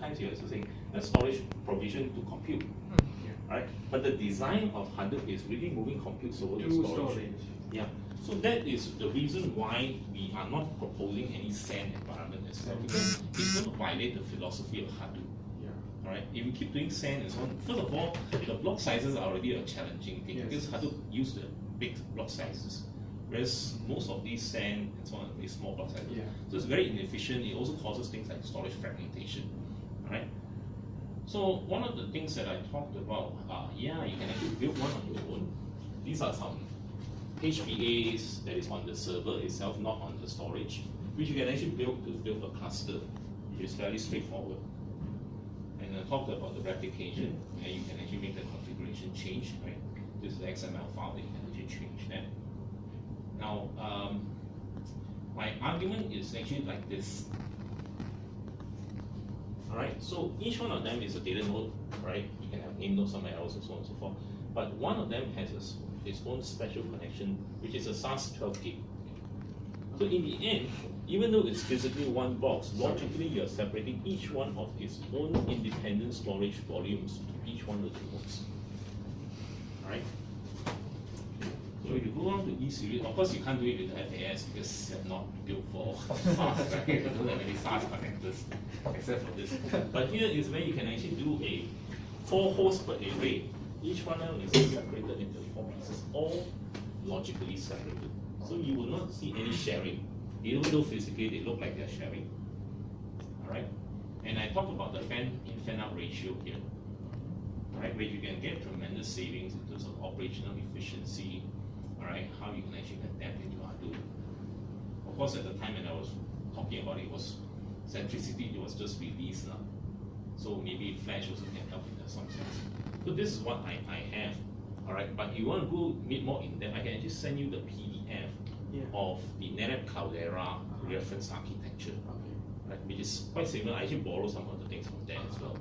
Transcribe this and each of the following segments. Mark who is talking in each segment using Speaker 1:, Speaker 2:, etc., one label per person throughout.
Speaker 1: times you're using a storage provision to compute, right? But the design of Hadoop is really moving compute over to storage. Yeah. So that is the reason why we are not proposing any SAN environment as well, because it's going to violate the philosophy of Hadoop. Alright, if you keep doing SAN and so on, first of all, the block sizes are already a challenging thing because Hadoop use the big block sizes, whereas most of these SAN and so on are small block sizes. So it's very inefficient. It also causes things like storage fragmentation. Alright. So one of the things that I talked about, you can actually build one on your own. These are some HBAs that is on the server itself, not on the storage, which you can actually build to build a cluster, which is fairly straightforward. And I talked about the replication, and you can actually make the configuration change, right? This is the XML file that you can actually change that. Now, my argument is actually like this. Alright, so each one of them is a data node, right? You can have name nodes somewhere else and so on and so forth. But one of them has its own special connection, which is a SAS 12 gig. So in the end, even though it's physically one box, logically you're separating each one of its own independent storage volumes to each one of the nodes. Alright? So if you go on to E series, of course you can't do it with FAS because they're not built for SAS, right? You don't have any SAS connectors except for this. But here is where you can actually do a 4 hosts per array. Each one is separated into 4 pieces, all logically separated. So you will not see any sharing, even though physically they look like they're sharing. Alright? And I talked about the fan-in, fan-out ratio here, right? Where you can get tremendous savings in terms of operational efficiency, alright? How you can actually adapt into Hadoop. Of course, at the time when I was talking about it, was centricity, it was just released now. So maybe Flash also can help in some sense. So this is what I have. Alright, but you want to go more in depth, I can actually send you the PDF of the NetApp Cloudera reference architecture, right, which is quite similar. I actually borrow some of the things from there as well.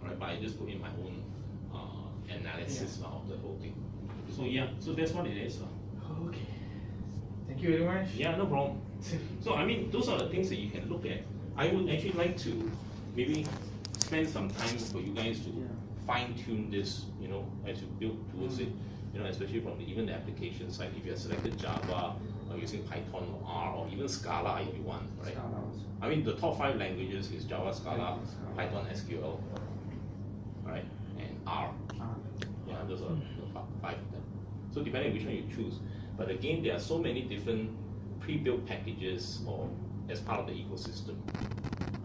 Speaker 1: Alright, but I just put in my own analysis of the whole thing. So so that's what it is.
Speaker 2: Okay. Thank you very much.
Speaker 1: Yeah, no problem. So I mean, those are the things that you can look at. I would actually like to maybe spend some time for you guys to fine-tune this, as you build towards it, especially from even the application side. If you have selected Java, or using Python or R, or even Scala if you want, right? I mean, the top 5 languages is Java, Scala, Python, SQL, right, and R. Yeah, those are the 5 of them. So depending on which one you choose. But again, there are so many different pre-built packages or as part of the ecosystem.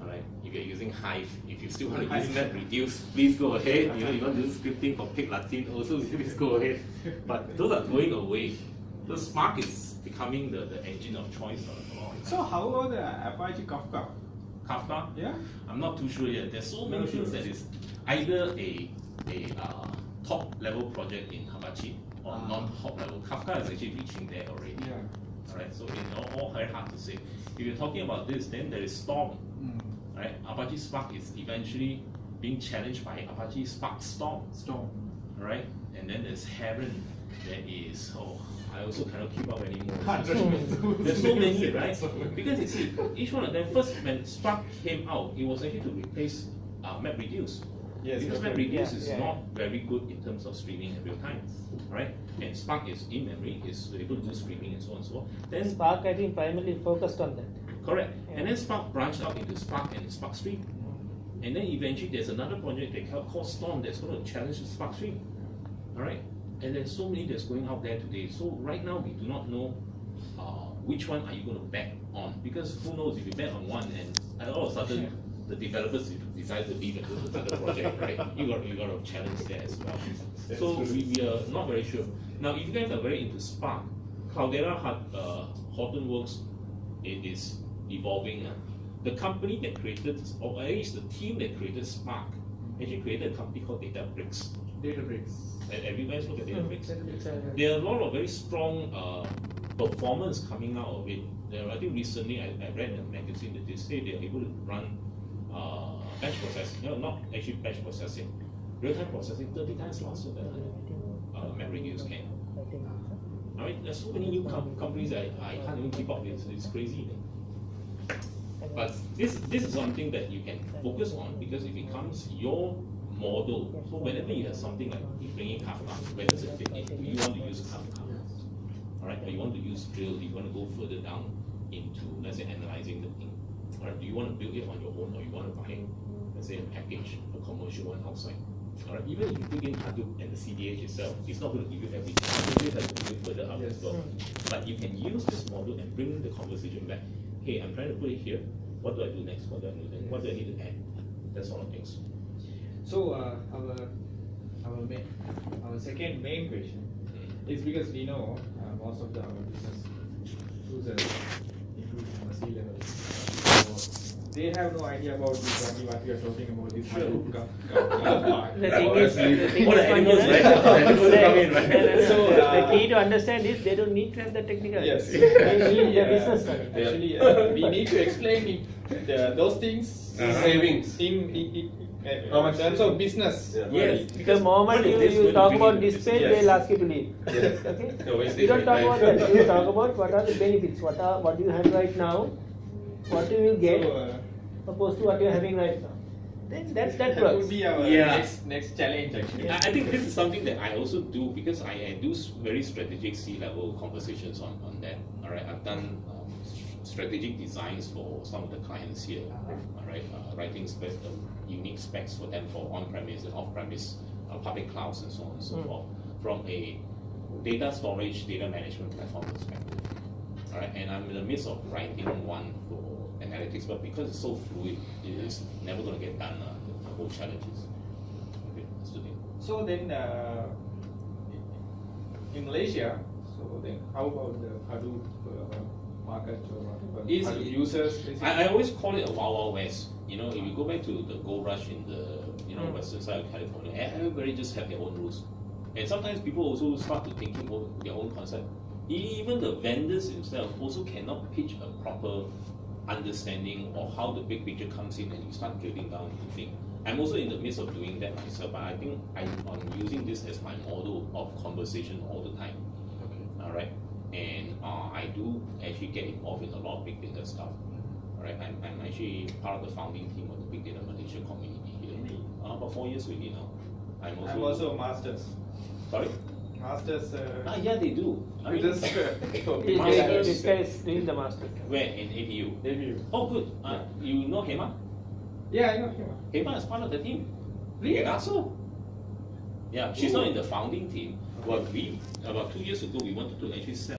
Speaker 1: Alright, if you're using Hive, if you still want to use MapReduce, please go ahead. You want to do scripting for Pig Latin, also please go ahead. But those are going away. The Spark is becoming the engine of choice.
Speaker 2: So how about the Apache Kafka?
Speaker 1: Kafka?
Speaker 2: Yeah.
Speaker 1: I'm not too sure yet. There's so many things that is either a top level project in Apache or non-top level. Kafka is actually reaching there already. Alright, so it's all very hard to say. If you're talking about this, then there is Storm. Right? Apache Spark is eventually being challenged by Apache Spark Storm. Right? And then there's Heron. There is, I also cannot keep up anymore. There's so many, right? Because you see, each one of them, first when Spark came out, it was actually to replace MapReduce. Because MapReduce is not very good in terms of streaming in real time, right? And Spark is in memory, is able to do streaming and so on and so on. Then
Speaker 3: Spark, I think, primarily focused on that.
Speaker 1: Correct. And then Spark branched out into Spark and Spark Stream. And then eventually there's another project they called Storm that's going to challenge the Spark Stream. Alright? And there's so many that's going out there today. So right now we do not know which one are you going to bet on. Because who knows, if you bet on one and all of a sudden the developers decide to leave and go to another project, right? You got a challenge there as well. So we are not very sure. Now if you guys are very into Spark, Cloudera Hortonworks, it is evolving. The company that created, or at least the team that created Spark, actually created a company called Databricks. Have you guys looked at Databricks? There are a lot of very strong performance coming out of it. I think recently I read in a magazine that they say they are able to run batch processing, not actually batch processing, real-time processing 30 times faster than MapReduce can. I mean, there's so many new companies that I can't even keep up with. It's crazy. But this is something that you can focus on because it becomes your model. So whenever you have something like you bring in Kafka, where does it fit in? Do you want to use Kafka? All right, or you want to use Drill? Do you want to go further down into, let's say, analyzing the thing? All right, do you want to build it on your own, or you want to buy, let's say, a package, a commercial one outside? All right, even if you bring in Hadoop and the CDH itself, it's not going to give you everything. You have to build further up as well. But you can use this model and bring the conversation back. Hey, I'm trying to put it here. What do I do next? What do I do then? What do I need to add? That sort of things.
Speaker 2: So our second main question is because we know most of our business users, including the C-level, so they have no idea about this only what we are talking about. This Hadoop part.
Speaker 3: The thing is,
Speaker 2: So,
Speaker 3: the key to understand is they don't need to have the technical.
Speaker 2: Yes.
Speaker 3: They need the business.
Speaker 2: Actually, we need to explain those things
Speaker 4: savings
Speaker 2: in terms of business.
Speaker 1: Yes.
Speaker 3: The moment you talk about display,
Speaker 2: Yes.
Speaker 3: they'll ask you to leave.
Speaker 4: Yes.
Speaker 3: Okay?
Speaker 4: No, waste
Speaker 3: You don't
Speaker 4: my
Speaker 3: talk
Speaker 4: time.
Speaker 3: about that. You talk about what are the benefits, what do you have right now, what you will get,
Speaker 2: So,
Speaker 3: opposed to what you're having right now. Then that
Speaker 2: that
Speaker 3: works.
Speaker 2: would be our
Speaker 1: Yeah.
Speaker 2: next challenge actually.
Speaker 1: I think this is something that I also do because I do very strategic C-level conversations on that. All right, I've done strategic designs for some of the clients here. All right, writing unique specs for them for on-premise and off-premise public clouds and so on and so forth from a data storage, data management platform perspective. All right, and I'm in the midst of writing one for analytics, but because it's so fluid, it is never going to get done. The whole challenges. Okay, that's the thing.
Speaker 2: So then, in Malaysia, so then how about the Hadoop market or whatever?
Speaker 1: Is-
Speaker 2: Hadoop users? Basically?
Speaker 1: I always call it a wild, wild west. You know, if you go back to the gold rush in the western side of California, everybody just have their own rules, and sometimes people also start to thinking their own concept. Even the vendors themselves also cannot pitch a proper understanding of how the big picture comes in, and you start drilling down into things. I'm also in the midst of doing that myself, but I think I'm using this as my model of conversation all the time. All right, and I do actually get involved in a lot of big data stuff. All right, I'm actually part of the founding team of the Big Data Malaysia community here. About 4 years already now. I'm
Speaker 2: also a masters.
Speaker 1: Sorry.
Speaker 2: Masters.
Speaker 1: Yeah, they do. I mean,
Speaker 2: This
Speaker 3: This guy is doing the master.
Speaker 1: where in APU?
Speaker 2: debut.
Speaker 1: Oh, good. You know Hema?
Speaker 2: Yeah, I know him.
Speaker 1: Hema is part of the team.
Speaker 2: Really?
Speaker 1: Yeah, so. Yeah, she's not in the founding team. But about 2 years ago, we wanted to actually set